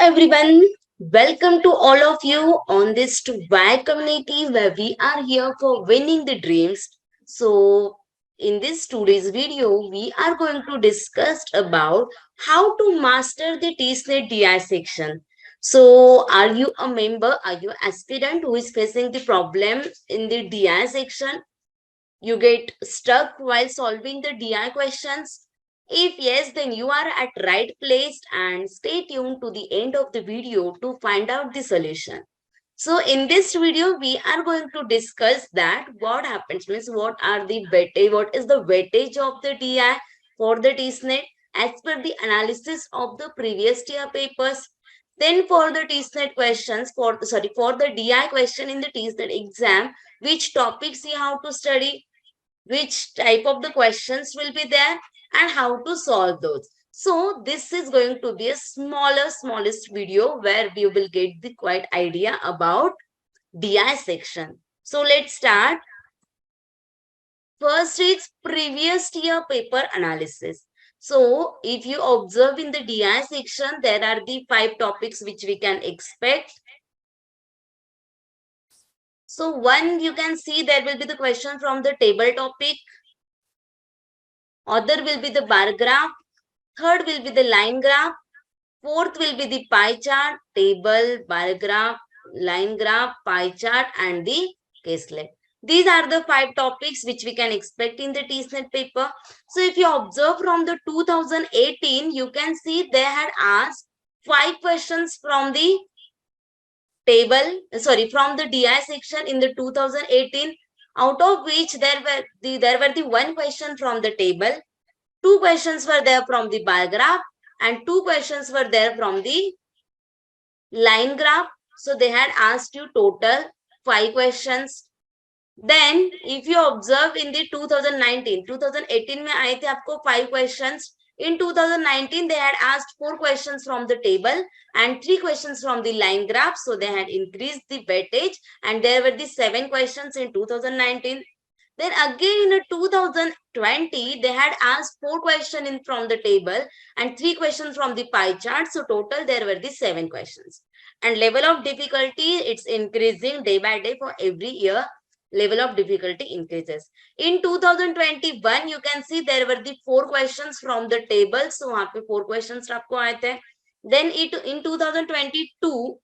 everyone, welcome to all of you on this VAIR community where we are here for winning the dreams. So, in this today's video, we are going to discuss about how to master the TISSNET DI section. So, are you a member? Are you an aspirant who is facing the problem in the DI section? You get stuck while solving the DI questions? If yes, then you are at right place and stay tuned to the end of the video to find out the solution. So in this video, we are going to discuss that what happens means what are the weightage, what is the weightage of the DI for the TISSNET as per the analysis of the previous year papers. Then for the TISSNET questions, for the DI question in the TISSNET exam, which topics you have to study, which type of the questions will be there and how to solve those. So this is going to be a smallest video where we will get the quite idea about DI section. So let's start. First is previous year paper analysis. So if you observe in the DI section, there are the 5 topics which we can expect. So one, you can see there will be the question from the table topic. Other will be the bar graph. Third will be the line graph. Fourth will be the pie chart, table, bar graph, line graph, pie chart, and the caselet. These are the 5 topics which we can expect in the TISSNET paper. So if you observe from the 2018, you can see they had asked 5 questions from the from the DI section in the 2018, out of which there were the 1 question from the table, 2 questions were there from the bar graph, and 2 questions were there from the line graph. So they had asked you total 5 questions. Then if you observe in the 2018 में आए थे आपको 5 questions. In 2019 they had asked 4 questions from the table and 3 questions from the line graph. So they had increased the weightage and there were the 7 questions in 2019. Then again in 2020, they had asked 4 questions from the table and 3 questions from the pie chart. So total there were the 7 questions. And level of difficulty, it's increasing day by day for every year. Level of difficulty increases. In 2021, you can see there were the 4 questions from the table. So वहाँ पे 4 questions आपको आए थे. Then in 2022,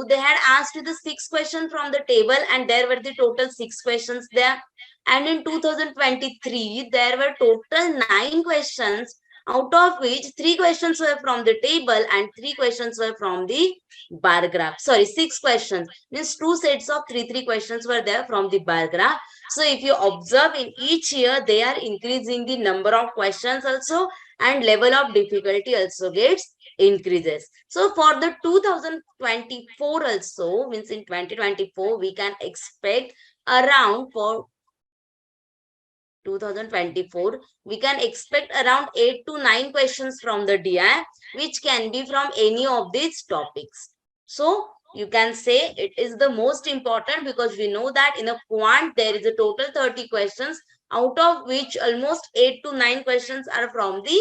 they had asked the 6 questions from the table and there were the total 6 questions there. And in 2023, there were total 9 questions, out of which 3 questions were from the table and 3 questions were from the bar graph. Sorry, 6 questions. Means 2 sets of 3 questions were there from the bar graph. So if you observe in each year, they are increasing the number of questions also and level of difficulty also gets increases. So for the 2024 also, means in 2024, we can expect around for 2024, we can expect around 8 to 9 questions from the DI, which can be from any of these topics. So you can say it is the most important because we know that in a quant, there is a total 30 questions, out of which almost 8 to 9 questions are from the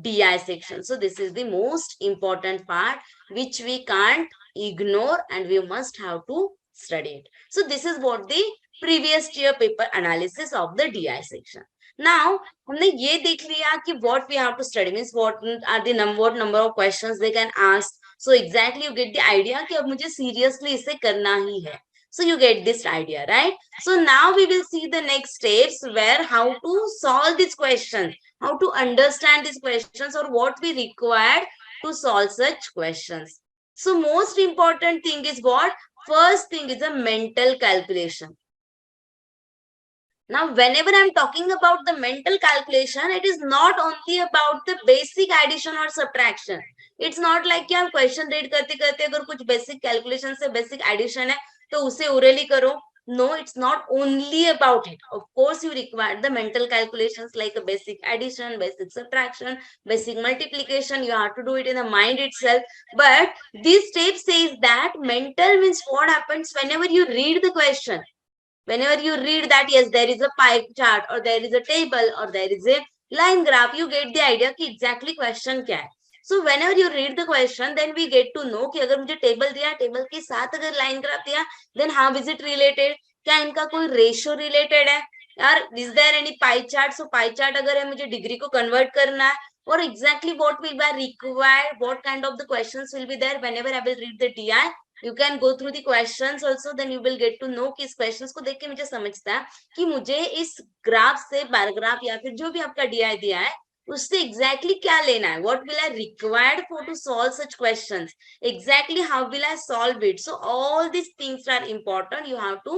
DI section. So this is the most important part which we can't ignore and we must have to study it. So this is what the previous year paper analysis of the DI section. Now हमने ये देख लिया कि what we have to study means what are the number of questions they can ask. So exactly you get the idea कि अब मुझे seriously इसे करना ही है. So you get this idea, right? So now we will see the next steps where how to solve this question, how to understand these questions or what we required to solve such questions. So most important thing is what? First thing is a mental calculation. Now, whenever I'm talking about the mental calculation, it is not only about the basic addition or subtraction. It's not like कि आप question read करते करते अगर कुछ basic calculation से basic addition है तो उसे orally करो. No, it's not only about it. Of course, you require the mental calculations like a basic addition, basic subtraction, basic multiplication. You have to do it in the mind itself. But this step says that mental means what happens whenever you read the question. Whenever you read that, yes, there is a pie chart or there is a table or there is a line graph, you get the idea कि exactly question क्या है. So whenever you read the question then we get to know कि अगर मुझे table दिया, table के साथ अगर लाइन ग्राफ दिया, then how is it related, क्या इनका कोई रेशियो रिलेटेड है यार, is there any pie chart. So pie chart अगर है, मुझे डिग्री को कन्वर्ट करना है, or exactly what will be required, what kind of the questions will be there whenever I will read the DI. You can go through the questions also, then you will get to know कि इस questions को देख के मुझे समझता है कि मुझे इस ग्राफ से बार ग्राफ या फिर जो भी आपका DI दिया है उससे exactly क्या लेना है, what will I required for to solve such questions, exactly how will I solve it. So all these things are important, you have to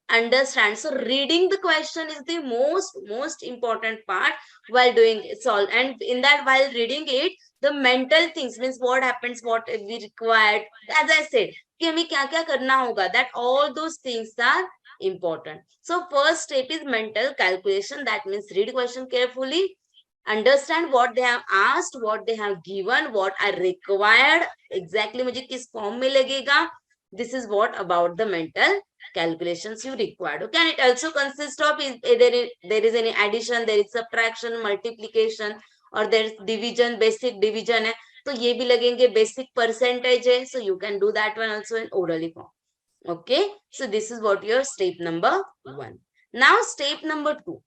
understand. So reading the question is the most important part while doing it. Solve, and in that while reading it, the mental things means what happens, what we required, as I said कि हमें क्या क्या करना होगा, that all those things are important. So first step is mental calculation, that means read question carefully, understand what they have asked, what they have given, what are required, exactly मुझे किस form में लगेगा. This is what about the mental calculations you required. Okay, and it also consists of there is any addition, there is subtraction, multiplication, or there is division, basic division है, तो ये भी लगेंगे, basic percentage है, so you can do that one also in orally form. Okay, so this is what your step number 1. Now step number 2.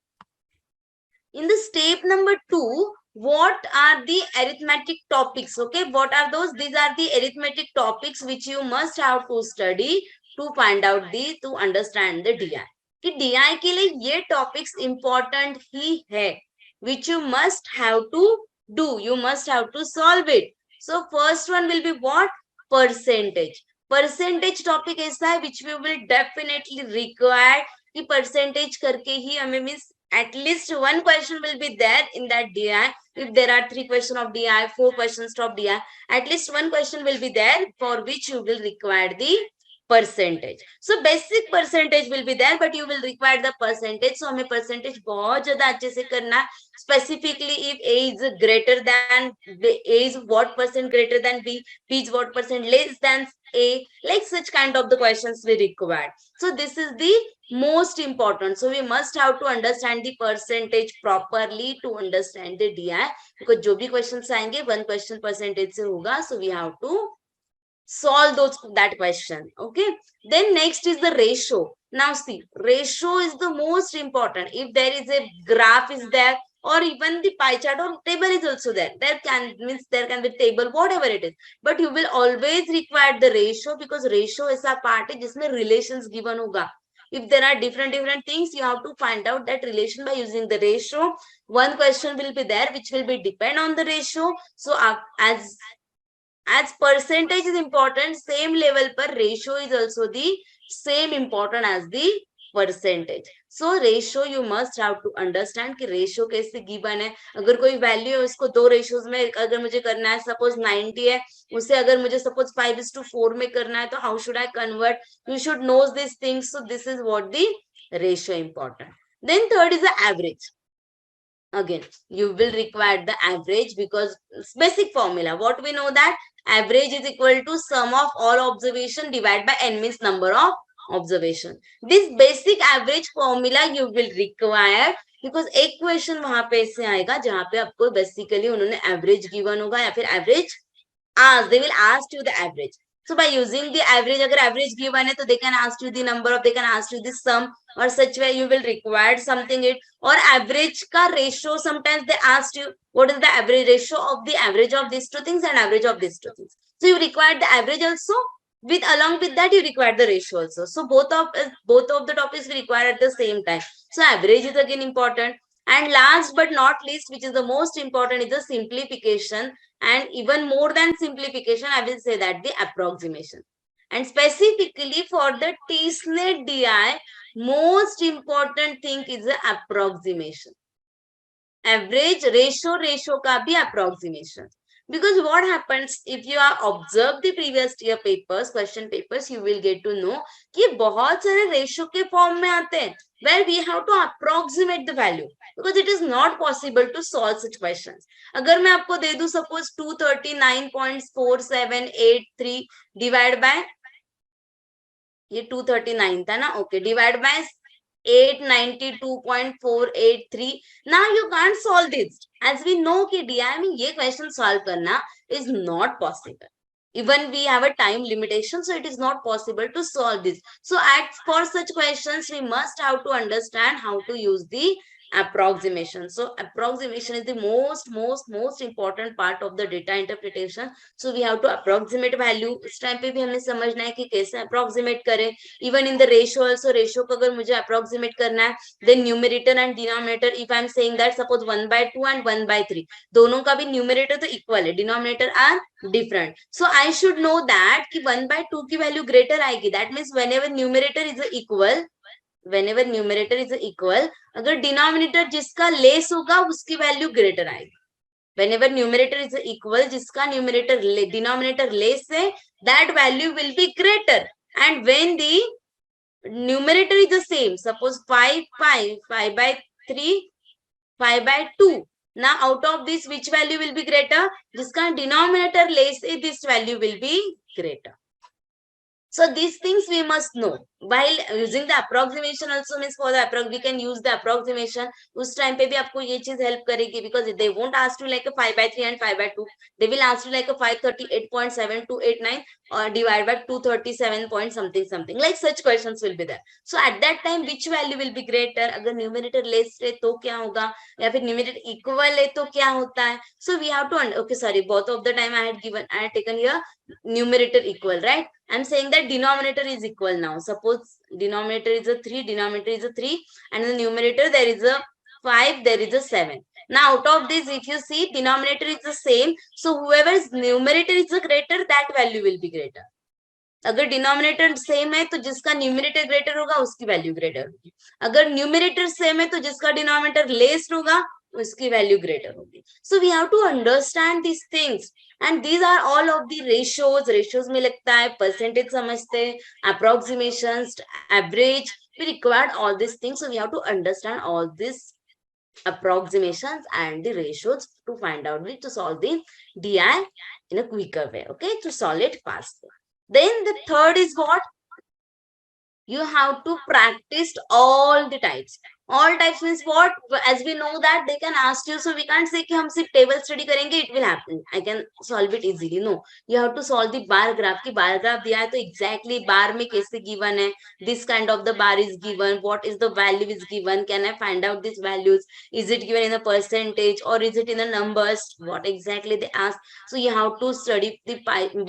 In the step number 2, what are the arithmetic topics? Okay, what are those? These are the arithmetic topics which you must have to study to find out to understand the DI. कि DI के लिए ये topics important ही है, which you must have to do. You must have to solve it. So first one will be what? Percentage. Percentage topic ऐसा है which we will definitely require कि percentage करके ही हमें means at least one question will be there in that DI. If there are 3 questions of DI, 4 questions of DI, at least one question will be there for which you will require the percentage. So basic percentage will be there, but you will require the percentage. So हमें percentage बहुत ज़्यादा अच्छे से करना. Specifically, if A is greater than A is what percent greater than B, B is what percent less than A, like such kind of the questions we require. So this is the most important. So we must have to understand the percentage properly to understand the DI, because जो भी questions आएंगे one question percentage से होगा, so we have to solve that question. Okay, then next is the ratio. Now see, ratio is the most important. If there is a graph is there, or even the pie chart or table is also there, there can be table, whatever it is, but you will always require the ratio, because ratio ऐसा part है जिसमें relations given होगा. If there are different things, you have to find out that relation by using the ratio. One question will be there which will be depend on the ratio. So as percentage is important, same level पर ratio is also the same important as the percentage. So ratio you must have to understand कि ratio कैसे given है. अगर कोई value है उसको 2 ratios में अगर मुझे करना है, suppose 90 है, उसे अगर मुझे suppose 5:4 में करना है, तो how should I convert? You should know these things. So this is what the ratio important. Then third is the average. Again, you will require the average, because basic formula, what we know that average is equal to sum of all observation divided by n, means number of observation. This basic average formula you will require, because एक question वहां पे ऐसे आएगा जहां पे आपको basically उन्होंने average given होगा या फिर average they will ask you the average. So by using the average, अगर average given है तो they can ask you the number of, they can ask you the sum, or such way you will require something it. Or average का ratio, sometimes they ask you what is the average ratio of the average of these two things and average of these two things. So you require the average also, with along with that you require the ratio also. So both of the topics we require at the same time. So average is again important. And last but not least, which is the most important, is the simplification. And even more than simplification, I will say that the approximation. And specifically for the TISSNET DI, most important thing is the approximation. Average ratio का भी approximation. Because what happens if you are observe the previous year papers, question papers, you will get to know कि बहुत सारे ratio के form में आते हैं, where we have to approximate the value, because it is not possible to solve such questions. अगर मैं आपको दे दूं suppose 239.4783 divide by, ये 239 था ना, okay, divide by 892.483. Now you can't solve this. As we know कि DI में ये question solve करना is not possible. Even we have a time limitation, so it is not possible to solve this. So for such questions, we must have to understand how to use the approximation. So approximation is the most important part of the data interpretation. So we have to approximate value. इस time पे भी हमें समझना है कि कैसे approximate करें. Even in the ratio also, ratio को अगर मुझे approximate करना है, then numerator and denominator, if I am saying that suppose 1/2 and 1/3, दोनों का भी numerator तो equal है, denominator are different. So I should know that कि 1/2 की value greater आएगी. That means whenever numerator is equal, अगर डिनोमिनेटर जिसका लेस होगा उसकी वैल्यू ग्रेटर आएगी. Whenever numerator is equal, जिसका denominator less है, that value will be greater. And when the numerator is the same, suppose 5/3, 5/2. Now out of this, which value will be greater? जिसका denominator less है, this value will be greater. So these things we must know. While using the approximation also means for the we can use the approximation. उस time पे भी आपको ये चीज help करेगी, because they won't ask you like a 5/3 and 5/2. They will ask you like a 538.7289 or divide by 237 point something. Like such questions will be there. So at that time, which value will be greater? अगर numerator less है तो क्या होगा, या फिर numerator equal है तो क्या होता है? So we have to okay, sorry, both of the time I had taken here numerator equal, right? I'm saying that denominator is equal now. Suppose denominator is a 3, and in the numerator there is a 5, there is a 7. Now out of this, if you see, denominator is the same, so whoever's numerator is the greater, that value will be greater. अगर denominator same है तो जिसका numerator greater होगा उसकी value greater होगी. अगर numerator same है तो जिसका डिनोमिनेटर लेस होगा उसकी वैल्यू ग्रेटर होगी. So we have to understand this things. And these are all of the ratios में लगता है, परसेंटेज समझते हैं, approximations, average, we required all these things. So we have to understand all these approximations and the ratios to find out which to solve the DI in a quicker way. Okay, to solve it faster. Then the third is what? You have to practice all the types. All types means what? As we know that they can ask you, so we can't say कि हम सिर्फ table study करेंगे, it will happen. I can solve it easily. No, you have to solve the bar graph. कि bar graph दिया है तो exactly bar में कैसे given है, this kind of the bar is given, what is the value is given, can I find out these values, is it given in a percentage or is it in the numbers, what exactly they ask. So you have to study the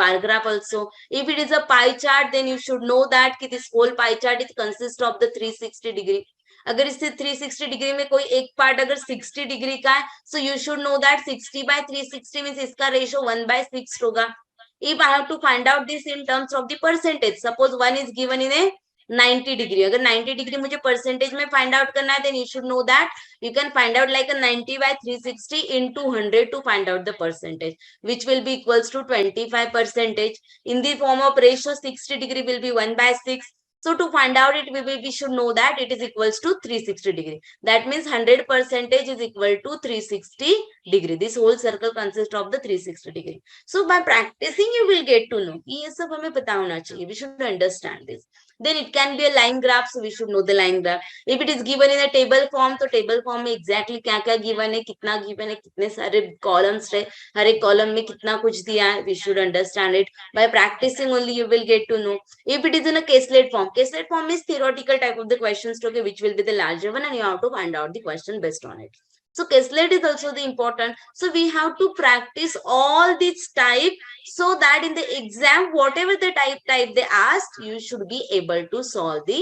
bar graph also. If it is a pie chart, then you should know that कि this whole pie chart is consist of the 360 degree. अगर इससे 360 degree में कोई एक part अगर 60 degree का है, so you should know that 60/360 means इसका रेशियो 1/6 होगा. If I have to find out this in terms of the percentage, suppose 1 is given in a 90 degree, अगर 90 डिग्री मुझे परसेंटेज में फाइंड आउट करना है, then you should know that you can find out like a 90/360 into 100 to find out the percentage, which will be equals to 25%. In the form of ratio, 60 degree will be 1/6. So to find out it, we should know that it is equals to 360 degree. That means 100% is equal to 360 degree. This whole circle consists of the 360 degree. So by practicing, you will get to know. ये सब हमें पता होना चाहिए. We should understand this. Then it can be a line graph, so we should know the line graph. If it is given in a table form, तो table form में exactly क्या क्या given है, कितना given है, कितने सारे columns है, हर एक column में कितना कुछ दिया है, we should understand it. By practicing only you will get to know. If it is in a caselet form is theoretical type of the questions, okay, which will be the larger one, and you have to find out the question based on it. So caselet is also the important. So we have to practice all these type, so that in the exam, whatever the type they asked, you should be able to solve the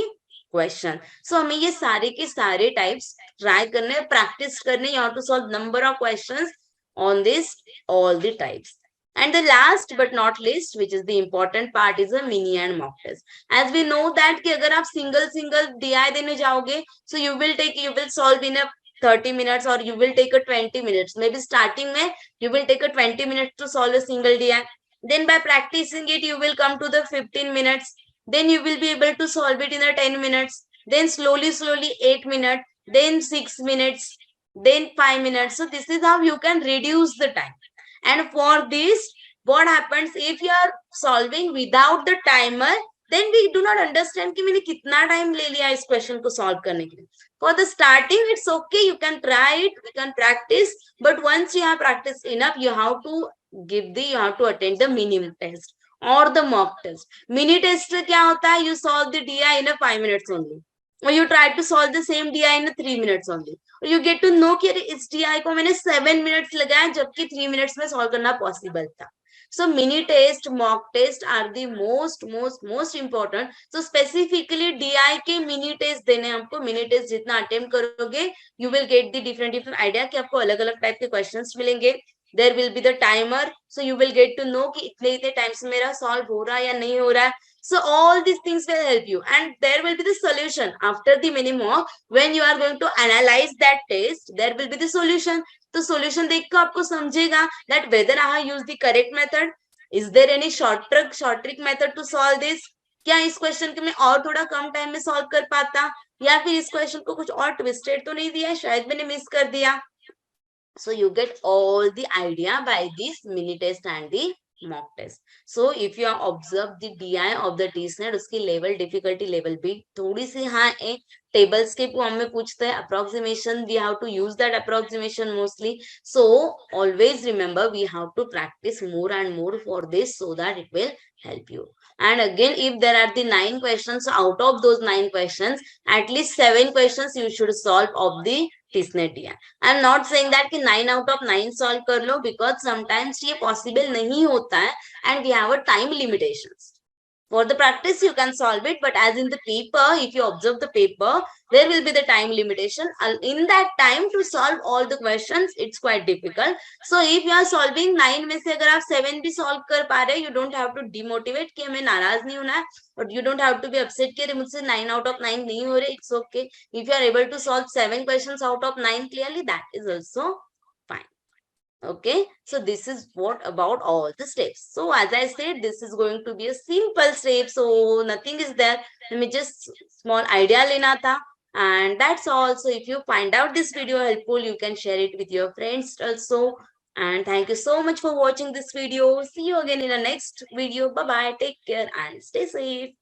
question. So हमें ये सारे के सारे types try करने, practice करने. You have to solve number of questions on this all the types. And the last but not least, which is the important part, is a mini and mock test. As we know that कि अगर आप single DI देने जाओगे, so you will solve in a 30 minutes or you will take a 20 minutes. Maybe starting में you will take a 20 minutes to solve a single DI. Then by practicing it, you will come to the 15 minutes. Then you will be able to solve it in a 10 minutes. Then slowly 8 minutes. Then 6 minutes. Then 5 minutes. So this is how you can reduce the time. And for this, what happens if you are solving without the timer, then we do not understand कि मैंने कितना time ले लिया इस question को solve करने के लिए. For the starting, it's okay. You can try it. We can practice. But once you have practiced enough, you have to attend the mini test or the mock test. Mini test में क्या होता है? You solve the DI in a 5 minutes only. Or you try to solve the same DI in a 3 minutes only. Or you get to know कि इस DI को मैंने 7 minutes लगाया जबकि 3 minutes में solve करना possible था. So mini test, mock test are the most important. So specifically DI के mini test देने आपको. Mini test जितना attempt करोगे, you will get the different idea कि आपको अलग-अलग type के questions मिलेंगे. There will be the timer, so you will get to know कि इतने time से मेरा solve हो रहा है या नहीं हो रहा है. So all these things will help you, and there will be the solution after the mini mock. When you are going to analyze that test, there will be the solution. तो solution देख कर आपको समझेगा that whether I have used the correct method, is there any short trick method to solve this, क्या इस question के मैं और थोड़ा कम टाइम में सॉल्व कर पाता, या फिर इस क्वेश्चन को कुछ और ट्विस्टेड तो नहीं दिया, शायद मैंने मिस कर दिया. So you get all the idea by this mini test and the mock test. So if you have observed the DI of the TISSNET, उसकी level difficulty level भी थोड़ी सी हाँ एक tables के फॉर्म में पूछते हैं. Approximation we have to use that approximation mostly. So always remember we have to practice more and more for this so that it will help you. And again, if there are the 9 questions, out of those 9 questions, at least 7 questions you should solve of the TISSNET DI. I am not saying that कि 9 out of 9 solve कर लो, because sometimes ये possible नहीं होता है and we have a time limitations. For the practice, you can solve it, but as in the paper, if you observe the paper, there will be the time limitation. In that time, to solve all the questions, it's quite difficult. So, if you are solving 9 में से अगर आप 7 भी solve कर पा रहे, you don't have to demotivate कि हमें नाराज नहीं होना है, but you don't have to be upset कि मुझसे 9 out of 9 नहीं हो रहे. It's okay. If you are able to solve 7 questions out of 9 clearly, that is also fine. Okay, so this is what about all the steps. So as I said, this is going to be a simple step, so nothing is there. Let me just small idea lena tha, and that's all. So if you find out this video helpful, you can share it with your friends also. And thank you so much for watching this video. See you again in the next video. Bye bye, take care and stay safe.